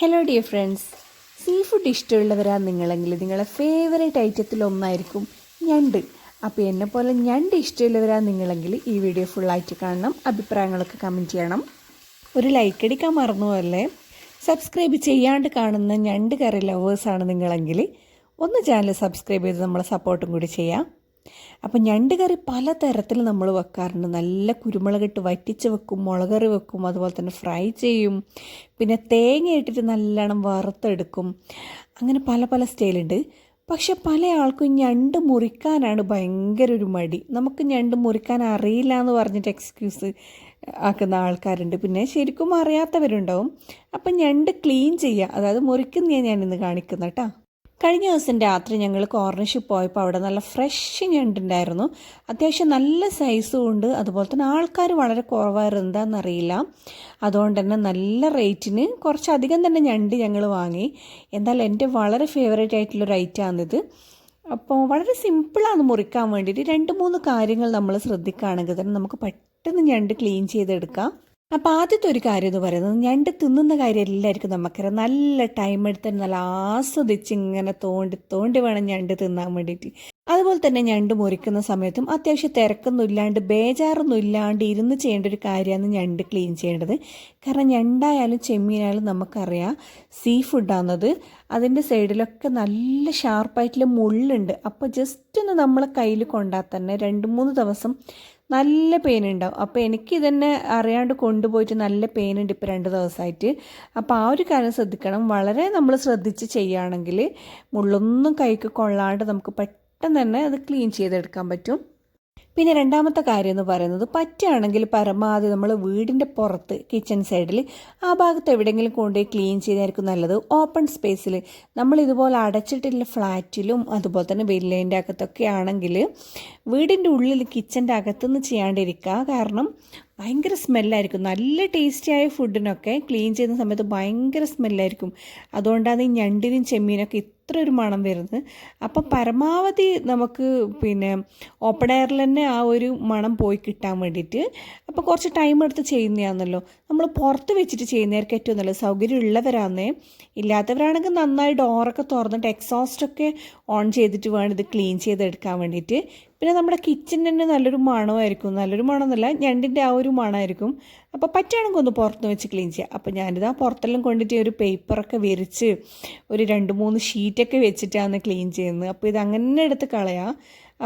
Hello dear friends, seafood ഇഷ്ടമുള്ളവരാണ് നിങ്ങളെങ്കിൽ നിങ്ങളുടെ ഫേവറേറ്റ് ഐറ്റത്തിലൊന്നായിരിക്കും ഞണ്ട്. അപ്പോൾ എന്നെപ്പോലെ ഞണ്ട് ഇഷ്ടമുള്ളവരാണ് നിങ്ങളെങ്കിൽ ഈ വീഡിയോ ഫുള്ളായിട്ട് കാണണം, അഭിപ്രായങ്ങളൊക്കെ കമൻറ്റ് ചെയ്യണം. ഒരു ലൈക്ക് അടിക്കാൻ മറന്നുപോലെ. സബ്സ്ക്രൈബ് ചെയ്യാണ്ട് കാണുന്ന ഞണ്ട് കറി ലവേഴ്സാണ് നിങ്ങളെങ്കിൽ ഒന്ന് ചാനൽ സബ്സ്ക്രൈബ് ചെയ്ത് നമ്മളെ സപ്പോർട്ടും കൂടി ചെയ്യാം. അപ്പം ഞണ്ട് കറി പല തരത്തിൽ നമ്മൾ വെക്കാറുണ്ട്. നല്ല കുരുമുളകിട്ട് വറ്റിച്ച് വെക്കും, മുളക് കറി വെക്കും, അതുപോലെ തന്നെ ഫ്രൈ ചെയ്യും, പിന്നെ തേങ്ങ ഇട്ടിട്ട് നല്ലോണം വറുത്തെടുക്കും. അങ്ങനെ പല പല സ്റ്റൈലുണ്ട്. പക്ഷെ പല ആൾക്കും ഞണ്ട് മുറിക്കാനാണ് ഭയങ്കര ഒരു മടി. നമുക്ക് ഞണ്ട് മുറിക്കാൻ അറിയില്ല എന്ന് പറഞ്ഞിട്ട് എക്സ്ക്യൂസ് ആക്കുന്ന ആൾക്കാരുണ്ട്. പിന്നെ ശരിക്കും അറിയാത്തവരുണ്ടാവും. അപ്പം ഞണ്ട് ക്ലീൻ ചെയ്യുക, അതായത് മുറിക്കുന്നതാണ് ഞാനിന്ന് കാണിക്കുന്നത് കേട്ടോ. കഴിഞ്ഞ ദിവസം രാത്രി ഞങ്ങൾ കോർണിഷിൽ പോയപ്പോൾ അവിടെ നല്ല ഫ്രഷ് ഞണ്ടുണ്ടായിരുന്നു. അത്യാവശ്യം നല്ല സൈസും ഉണ്ട്. അതുപോലെ തന്നെ ആൾക്കാർ വളരെ കുറവായിരുന്നു, എന്താണെന്നറിയില്ല. അതുകൊണ്ട് തന്നെ നല്ല റേറ്റിന് കുറച്ചധികം തന്നെ ഞണ്ട് ഞങ്ങൾ വാങ്ങി. എന്തായാലും എൻ്റെ വളരെ ഫേവറേറ്റ് ആയിട്ടുള്ളൊരു ഐറ്റമാണിത്. അപ്പോൾ വളരെ സിമ്പിളാണ് മുറിക്കാൻ വേണ്ടിയിട്ട്. 2-3 കാര്യങ്ങൾ നമ്മൾ ശ്രദ്ധിക്കുകയാണെങ്കിൽ തന്നെ നമുക്ക് പെട്ടെന്ന് ഞണ്ട് ക്ലീൻ ചെയ്തെടുക്കാം. അപ്പോൾ ആദ്യത്തെ ഒരു കാര്യം എന്ന് പറയുന്നത്, ഞണ്ട് തിന്നുന്ന കാര്യം എല്ലാവർക്കും നമുക്കറിയാം. നല്ല ടൈം എടുത്തിട്ട് നല്ല ആസ്വദിച്ച് ഇങ്ങനെ തോണ്ടി വേണം ഞണ്ട് തിന്നാൻ വേണ്ടിയിട്ട്. അതുപോലെ തന്നെ ഞണ്ട് മുറിക്കുന്ന സമയത്തും അത്യാവശ്യം തിരക്കൊന്നും ഇല്ലാണ്ട് ബേജാറൊന്നും ഇല്ലാണ്ട് ഇരുന്ന് ചെയ്യേണ്ട ഒരു കാര്യമാണ് ഞണ്ട് ക്ലീൻ ചെയ്യേണ്ടത്. കാരണം ഞണ്ടായാലും ചെമ്മീനായാലും നമുക്കറിയാം സീ ഫുഡാണെന്നത്. അതിൻ്റെ സൈഡിലൊക്കെ നല്ല ഷാർപ്പായിട്ടുള്ള മുള്ളുണ്ട്. അപ്പോൾ ജസ്റ്റ് ഒന്ന് നമ്മളെ കയ്യിൽ കൊണ്ടാൽ തന്നെ 2-3 ദിവസം നല്ല പെയിൻ ഉണ്ടാവും. അപ്പോൾ എനിക്കിതന്നെ അറിയാണ്ട് കൊണ്ടുപോയിട്ട് നല്ല പെയിൻ ഉണ്ട് ഇപ്പോൾ 2 ദിവസമായിട്ട്. അപ്പോൾ ആ ഒരു കാര്യം ശ്രദ്ധിക്കണം. വളരെ നമ്മൾ ശ്രദ്ധിച്ച് ചെയ്യുകയാണെങ്കിൽ മുള്ളൊന്നും കൈക്ക് കൊള്ളാണ്ട് നമുക്ക് പെട്ടെന്ന് തന്നെ അത് ക്ലീൻ ചെയ്തെടുക്കാൻ പറ്റും. പിന്നെ രണ്ടാമത്തെ കാര്യം എന്ന് പറയുന്നത്, പറ്റുകയാണെങ്കിൽ പരമാവധി നമ്മൾ വീടിൻ്റെ പുറത്ത് കിച്ചൺ സൈഡിൽ ആ ഭാഗത്ത് എവിടെയെങ്കിലും കൊണ്ടുപോയി ക്ലീൻ ചെയ്തായിരിക്കും നല്ലത്. ഓപ്പൺ സ്പേസിൽ നമ്മൾ ഇതുപോലെ അടച്ചിട്ടുള്ള ഫ്ലാറ്റിലും അതുപോലെ തന്നെ വില്ലേൻ്റെ അകത്തൊക്കെ ആണെങ്കിൽ വീടിൻ്റെ ഉള്ളിൽ കിച്ചൻ്റെ അകത്തുനിന്ന് ചെയ്യാണ്ടിരിക്കുക. കാരണം ഭയങ്കര സ്മെല്ലായിരിക്കും. നല്ല ടേസ്റ്റിയായ ഫുഡിനൊക്കെ ക്ലീൻ ചെയ്യുന്ന സമയത്ത് ഭയങ്കര സ്മെല്ലായിരിക്കും. അതുകൊണ്ടാണ് ഈ ഞണ്ടിനും ചെമ്മീനൊക്കെ ഇത്ര ഒരു മണം വരുന്നത്. അപ്പം പരമാവധി നമുക്ക് പിന്നെ ഓപ്പൺ എയറിൽ തന്നെ ആ ഒരു മണം പോയി കിട്ടാൻ വേണ്ടിയിട്ട്. അപ്പോൾ കുറച്ച് ടൈം എടുത്ത് ചെയ്യുന്നതാണല്ലോ. നമ്മൾ പുറത്ത് വെച്ചിട്ട് ചെയ്യുന്നവർക്ക് ഏറ്റവും നല്ലത്. സൗകര്യം ഉള്ളവരാന്നേ. ഇല്ലാത്തവരാണെങ്കിൽ നന്നായി ഡോറൊക്കെ തുറന്നിട്ട് എക്സോസ്റ്റൊക്കെ ഓൺ ചെയ്തിട്ട് വേണം ഇത് ക്ലീൻ ചെയ്തെടുക്കാൻ വേണ്ടിയിട്ട്. പിന്നെ നമ്മുടെ കിച്ചൺ തന്നെ നല്ലൊരു മണമായിരിക്കും. നല്ലൊരു മണമെന്നല്ല, ഞണ്ടിൻ്റെ ആ ഒരു മണമായിരിക്കും. അപ്പോൾ പറ്റുകയാണെങ്കിൽ ഒന്ന് പുറത്ത് വെച്ച് ക്ലീൻ ചെയ്യുക. അപ്പോൾ ഞാനിതാ പുറത്തെല്ലാം കൊണ്ടിട്ട് ഒരു പേപ്പറൊക്കെ വിരിച്ച് ഒരു 2-3 ഷീറ്റൊക്കെ വെച്ചിട്ടാണ് ക്ലീൻ ചെയ്യുന്നത്. അപ്പോൾ ഇത് അങ്ങനെ എടുത്ത് കളയാം.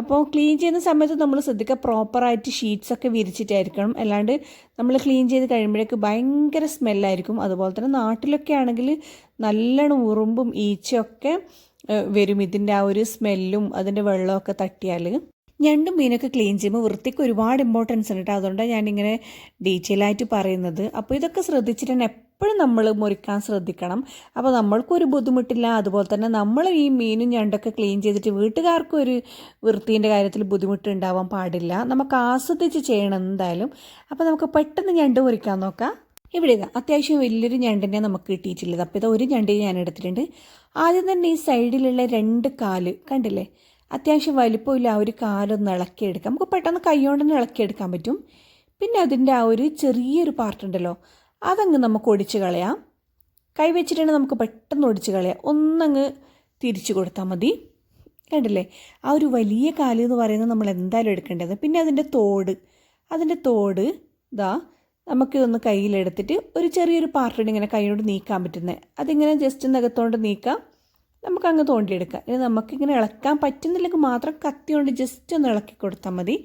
അപ്പോൾ ക്ലീൻ ചെയ്യുന്ന സമയത്ത് നമ്മൾ ശ്രദ്ധിക്കുക, പ്രോപ്പറായിട്ട് ഷീറ്റ്സൊക്കെ വിരിച്ചിട്ടായിരിക്കണം. അല്ലാണ്ട് നമ്മൾ ക്ലീൻ ചെയ്ത് കഴിയുമ്പോഴേക്ക് ഭയങ്കര സ്മെല്ലായിരിക്കും. അതുപോലെ തന്നെ നാട്ടിലൊക്കെ ആണെങ്കിൽ നല്ലോണം ഉറുമ്പും ഈച്ചയൊക്കെ വരും ഇതിൻ്റെ ആ ഒരു സ്മെല്ലും അതിൻ്റെ വെള്ളമൊക്കെ തട്ടിയാൽ. ഞണ്ടും മീനൊക്കെ ക്ലീൻ ചെയ്യുമ്പോൾ വൃത്തിക്ക് ഒരുപാട് ഇമ്പോർട്ടൻസ് ഉണ്ട് കേട്ടോ. അതുകൊണ്ടാണ് ഞാനിങ്ങനെ ഡീറ്റെയിൽ ആയിട്ട് പറയുന്നത്. അപ്പോൾ ഇതൊക്കെ ശ്രദ്ധിച്ചിട്ട് തന്നെ എപ്പോഴും നമ്മൾ മുറിക്കാൻ ശ്രദ്ധിക്കണം. അപ്പോൾ നമ്മൾക്കൊരു ബുദ്ധിമുട്ടില്ല. അതുപോലെ തന്നെ നമ്മൾ ഈ മീനും ഞണ്ടൊക്കെ ക്ലീൻ ചെയ്തിട്ട് വീട്ടുകാർക്കും ഒരു വൃത്തീൻ്റെ കാര്യത്തിൽ ബുദ്ധിമുട്ടുണ്ടാവാൻ പാടില്ല. നമുക്ക് ആസ്വദിച്ച് ചെയ്യണം എന്തായാലും. അപ്പോൾ നമുക്ക് പെട്ടെന്ന് ഞണ്ട് മുറിക്കാൻ നോക്കാം. ഇവിടെ ഇതാ അത്യാവശ്യം വലിയൊരു ഞണ്ടിനെ നമുക്ക് കിട്ടിയിട്ടുള്ളത്. അപ്പോൾ ഇതാ ഒരു ഞണ്ടിനെ ഞാൻ എടുത്തിട്ടുണ്ട്. ആദ്യം തന്നെ ഈ സൈഡിലുള്ള 2 കാല് കണ്ടില്ലേ, അത്യാവശ്യം വലിപ്പമില്ല. ആ ഒരു കാലൊന്ന് ഇളക്കിയെടുക്കാം. നമുക്ക് പെട്ടെന്ന് കൈകൊണ്ട് തന്നെ ഇളക്കിയെടുക്കാൻ പറ്റും. പിന്നെ അതിൻ്റെ ആ ഒരു ചെറിയൊരു പാർട്ടുണ്ടല്ലോ, അതങ്ങ് നമുക്ക് ഒടിച്ച് കളയാം. കൈ വെച്ചിട്ടുണ്ടെങ്കിൽ നമുക്ക് പെട്ടെന്ന് ഒടിച്ച് കളയാം. ഒന്നങ്ങ് തിരിച്ചു കൊടുത്താൽ മതി. കണ്ടില്ലേ, ആ ഒരു വലിയ കാല് എന്ന് പറയുന്നത് നമ്മൾ എന്തായാലും എടുക്കേണ്ടത്. പിന്നെ അതിൻ്റെ തോട് ഇതാ നമുക്കിതൊന്ന് കയ്യിലെടുത്തിട്ട് ഒരു ചെറിയൊരു പാർട്ടുണ്ട് ഇങ്ങനെ കൈയോട് നീക്കാൻ പറ്റുന്നത്. അതിങ്ങനെ ജസ്റ്റ് നഖത്തോണ്ട് നീക്കാം, നമുക്കങ്ങ് തോണ്ടിയെടുക്കാം. ഇനി നമുക്കിങ്ങനെ ഇളക്കാൻ പറ്റുന്നില്ലെങ്കിൽ മാത്രം കത്തി കൊണ്ട് ജസ്റ്റ് ഒന്ന് ഇളക്കി കൊടുത്താൽ മതി.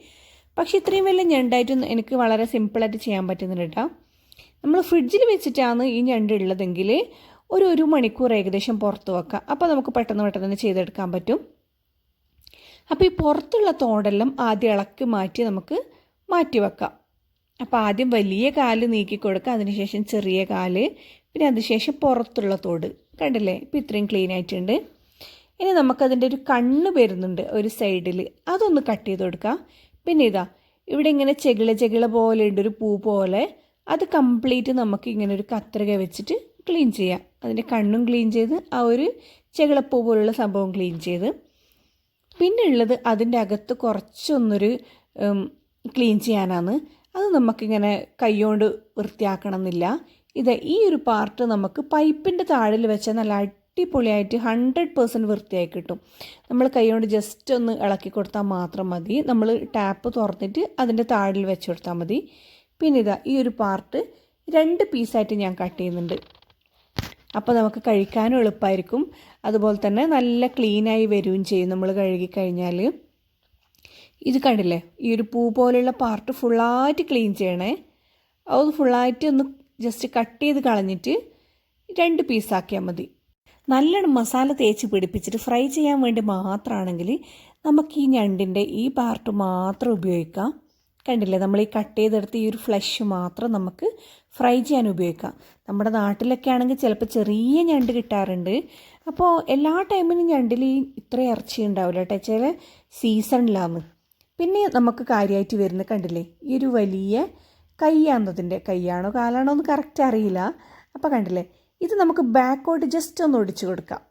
പക്ഷേ ഇത്രയും വലിയ ഞണ്ടായിട്ടും എനിക്ക് വളരെ സിമ്പിളായിട്ട് ചെയ്യാൻ പറ്റുന്നുണ്ട് കേട്ടോ. നമ്മൾ ഫ്രിഡ്ജിൽ വെച്ചിട്ടാണ് ഈ ഞണ്ട് ഉള്ളതെങ്കിൽ ഒരു മണിക്കൂർ ഏകദേശം പുറത്ത് വെക്കാം. അപ്പോൾ നമുക്ക് പെട്ടെന്ന് തന്നെ ചെയ്തെടുക്കാൻ പറ്റും. അപ്പോൾ ഈ പുറത്തുള്ള തോടെല്ലാം ആദ്യം ഇളക്കി മാറ്റി നമുക്ക് മാറ്റി വെക്കാം. അപ്പോൾ ആദ്യം വലിയ കാല് നീക്കി കൊടുക്കുക, അതിനുശേഷം ചെറിയ കാല്, പിന്നെ അതിനുശേഷം പുറത്തുള്ള തോട്. കണ്ടില്ലേ, ഇപ്പോൾ ഇത്രയും ക്ലീൻ ആയിട്ടുണ്ട്. ഇനി നമുക്കതിൻ്റെ ഒരു കണ്ണ് വരുന്നുണ്ട് ഒരു സൈഡിൽ, അതൊന്ന് കട്ട് ചെയ്ത് കൊടുക്കാം. പിന്നെ ഇതാ ഇവിടെ ഇങ്ങനെ ചെകിള പോലെ ഉണ്ട്, ഒരു പൂ പോലെ. അത് കംപ്ലീറ്റ് നമുക്ക് ഇങ്ങനെ ഒരു കത്രിക വെച്ചിട്ട് ക്ലീൻ ചെയ്യാം. അതിൻ്റെ കണ്ണും ക്ലീൻ ചെയ്ത് ആ ഒരു ചെകിളപ്പൂ പോലുള്ള സംഭവം ക്ലീൻ ചെയ്ത്, പിന്നെ ഉള്ളത് അതിൻ്റെ അകത്ത് കുറച്ചൊന്നൊരു ക്ലീൻ ചെയ്യാനാണ്. അത് നമുക്കിങ്ങനെ കൈകൊണ്ട് വൃത്തിയാക്കണം എന്നില്ല. ഇത് ഈ ഒരു പാർട്ട് നമുക്ക് പൈപ്പിൻ്റെ താഴിൽ വെച്ചാൽ നല്ല അടിപൊളിയായിട്ട് 100% വൃത്തിയായി കിട്ടും. നമ്മൾ കൈകൊണ്ട് ജസ്റ്റ് ഒന്ന് ഇളക്കി കൊടുത്താൽ മാത്രം മതി. നമ്മൾ ടാപ്പ് തുറന്നിട്ട് അതിൻ്റെ താഴിൽ വെച്ച് കൊടുത്താൽ മതി. പിന്നെ ഇതാ ഈ ഒരു പാർട്ട് 2 പീസായിട്ട് ഞാൻ കട്ട് ചെയ്യുന്നുണ്ട്. അപ്പോൾ നമുക്ക് കഴിക്കാനും എളുപ്പമായിരിക്കും. അതുപോലെ തന്നെ നല്ല ക്ലീനായി വരികയും ചെയ്യും നമ്മൾ കഴുകിക്കഴിഞ്ഞാൽ. ഇത് കണ്ടില്ലേ, ഈ ഒരു പൂ പോലെയുള്ള പാർട്ട് ഫുള്ളായിട്ട് ക്ലീൻ ചെയ്യണേ. അത് ഫുള്ളായിട്ട് ഒന്ന് ജസ്റ്റ് കട്ട് ചെയ്ത് കളഞ്ഞിട്ട് 2 പീസാക്കിയാൽ മതി. നല്ലോണം മസാല തേച്ച് പിടിപ്പിച്ചിട്ട് ഫ്രൈ ചെയ്യാൻ വേണ്ടി മാത്രമാണെങ്കിൽ നമുക്ക് ഈ ഞണ്ടിൻ്റെ ഈ പാർട്ട് മാത്രം ഉപയോഗിക്കാം. കണ്ടില്ലേ, നമ്മൾ ഈ കട്ട് ചെയ്തെടുത്ത് ഈ ഒരു ഫ്ലഷ് മാത്രം നമുക്ക് ഫ്രൈ ചെയ്യാൻ ഉപയോഗിക്കാം. നമ്മുടെ നാട്ടിലൊക്കെ ആണെങ്കിൽ ചിലപ്പോൾ ചെറിയ ഞണ്ട് കിട്ടാറുണ്ട്. അപ്പോൾ എല്ലാ ടൈമിനും ഞണ്ടിൽ ഇത്ര ഇറച്ചി ഉണ്ടാവില്ല കേട്ടോ, ചില സീസണിലാണ്. പിന്നെ നമുക്ക് കാര്യമായിട്ട് വരുന്നത് കണ്ടില്ലേ, ഈ ഒരു വലിയ കൈയാന്നതിൻ്റെ, കൈയാണോ കാലാണോ എന്ന് കറക്റ്റ് അറിയില്ല. അപ്പോൾ കണ്ടില്ലേ, ഇത് നമുക്ക് ബാക്കോട്ട് ജസ്റ്റ് ഒന്ന് ഒടിച്ചു കൊടുക്കാം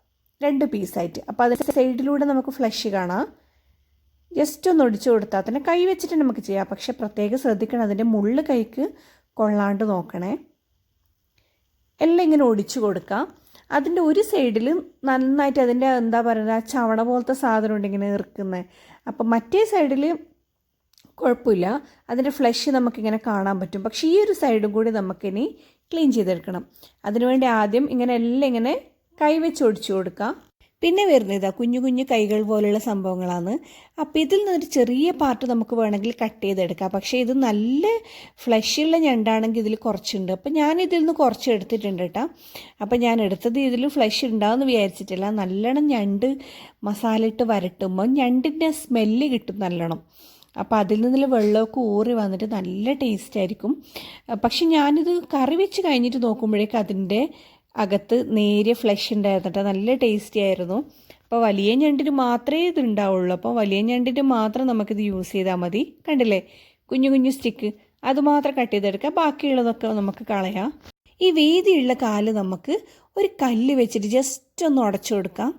2 പീസായിട്ട്. അപ്പോൾ അതിൻ്റെ സൈഡിലൂടെ നമുക്ക് ഫ്ലഷ് കാണാം. ജസ്റ്റ് ഒന്ന് ഒടിച്ചു കൊടുത്താൽ തന്നെ കൈ വെച്ചിട്ട് നമുക്ക് ചെയ്യാം. പക്ഷെ പ്രത്യേകം ശ്രദ്ധിക്കണം, അതിൻ്റെ മുള്ള് കൈക്ക് കൊള്ളാണ്ട് നോക്കണേ. എല്ലാം ഇങ്ങനെ ഒടിച്ചു കൊടുക്കാം. അതിൻ്റെ ഒരു സൈഡിൽ നന്നായിട്ട് അതിൻ്റെ എന്താ പറയുക, ചവണ പോലത്തെ സാധനം ഉണ്ട് ഇങ്ങനെ ഇറുക്കുന്നത്. അപ്പം മറ്റേ സൈഡിൽ കുഴപ്പമില്ല, അതിൻ്റെ ഫ്ലഷ് നമുക്കിങ്ങനെ കാണാൻ പറ്റും. പക്ഷേ ഈ ഒരു സൈഡും കൂടി നമുക്കിനി ക്ലീൻ ചെയ്തെടുക്കണം. അതിനുവേണ്ടി ആദ്യം ഇങ്ങനെ എല്ലാം ഇങ്ങനെ കൈവച്ച് ഒടിച്ചു കൊടുക്കാം. പിന്നെ വരുന്നത് ഇതാ കുഞ്ഞു കുഞ്ഞു കൈകൾ പോലെയുള്ള സംഭവങ്ങളാണ്. അപ്പോൾ ഇതിൽ നിന്നൊരു ചെറിയ പാർട്ട് നമുക്ക് വേണമെങ്കിൽ കട്ട് ചെയ്തെടുക്കാം. പക്ഷേ ഇത് നല്ല ഫ്ലഷുള്ള ഞണ്ടാണെങ്കിൽ ഇതിൽ കുറച്ചുണ്ട്. അപ്പോൾ ഞാൻ ഇതിൽ നിന്ന് കുറച്ച് എടുത്തിട്ടുണ്ട് കേട്ടോ. അപ്പോൾ ഞാൻ എടുത്തത് ഇതിൽ ഫ്ലഷ് ഉണ്ടാവുമെന്ന് വിചാരിച്ചിട്ടില്ല. നല്ലോണം ഞണ്ട് മസാല ഇട്ട് വരട്ടുമ്പോൾ ഞണ്ടിൻ്റെ സ്മെല്ല് കിട്ടും നല്ലോണം. അപ്പോൾ അതിൽ നിന്നുള്ള വെള്ളമൊക്കെ ഊറി വന്നിട്ട് നല്ല ടേസ്റ്റ് ആയിരിക്കും. പക്ഷെ ഞാനിത് കറി വെച്ച് കഴിഞ്ഞിട്ട് നോക്കുമ്പോഴേക്കും അതിൻ്റെ അകത്ത് നേരിയ ഫ്ലഷ് ഉണ്ടായിരുന്നിട്ട് നല്ല ടേസ്റ്റി ആയിരുന്നു. അപ്പോൾ വലിയ ഞണ്ടിന് മാത്രമേ ഇത് ഉണ്ടാവുള്ളൂ. അപ്പോൾ വലിയ ഞണ്ടിന് മാത്രം നമുക്കിത് യൂസ് ചെയ്താൽ മതി. കണ്ടില്ലേ, കുഞ്ഞു കുഞ്ഞു സ്റ്റിക്ക് അതുമാത്രം കട്ട് ചെയ്തെടുക്കുക, ബാക്കിയുള്ളതൊക്കെ നമുക്ക് കളയാം. ഈ വീതിയുള്ള കാല് നമുക്ക് ഒരു കല്ല് വെച്ചിട്ട് ജസ്റ്റ് ഒന്ന് ഉടച്ചു കൊടുക്കാം.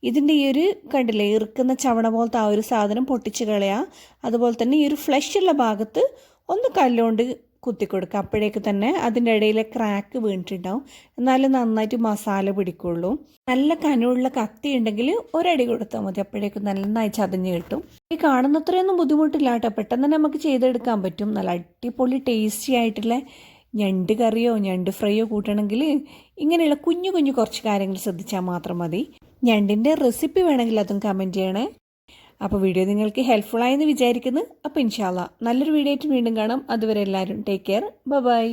ഇതിൻ്റെ ഈ ഒരു കണ്ടില്ലേ, ഇറുക്കുന്ന ചവണ പോലത്തെ ആ ഒരു സാധനം പൊട്ടിച്ച് കളയാം. അതുപോലെ തന്നെ ഈ ഒരു ഫ്ലഷുള്ള ഭാഗത്ത് ഒന്ന് കല്ലുകൊണ്ട് കുത്തിക്കൊടുക്കുക. അപ്പോഴേക്ക് തന്നെ അതിൻ്റെ ഇടയിലെ ക്രാക്ക് വീണിട്ടുണ്ടാവും. എന്നാലും നന്നായിട്ട് മസാല പിടിക്കുള്ളൂ. നല്ല കനമുള്ള കത്തി ഉണ്ടെങ്കിൽ ഒരടി കൊടുത്താൽ മതി, അപ്പോഴേക്കും നന്നായി ചതഞ്ഞ് കിട്ടും. ഈ കാണുന്നത്രയൊന്നും ബുദ്ധിമുട്ടില്ല കേട്ടോ, പെട്ടെന്ന് തന്നെ നമുക്ക് ചെയ്തെടുക്കാൻ പറ്റും. നല്ല അടിപൊളി ടേസ്റ്റി ആയിട്ടുള്ള ഞണ്ട് കറിയോ ഞണ്ട് ഫ്രൈയോ കൂട്ടണമെങ്കിൽ ഇങ്ങനെയുള്ള കുഞ്ഞു കുഞ്ഞു കുറച്ച് കാര്യങ്ങൾ ശ്രദ്ധിച്ചാൽ മാത്രം മതി. ഞണ്ടിൻ്റെ റെസിപ്പി വേണമെങ്കിൽ അതും കമൻറ്റ് ചെയ്യണേ. അപ്പോൾ വീഡിയോ നിങ്ങൾക്ക് ഹെൽപ്ഫുൾ ആയെന്ന് വിചാരിക്കുന്നു. അപ്പോൾ ഇൻഷാ അല്ലാഹ് നല്ലൊരു വീഡിയോ ആയിട്ട് വീണ്ടും കാണാം. അതുവരെ എല്ലാവരും ടേക്ക് കെയർ, ബൈ.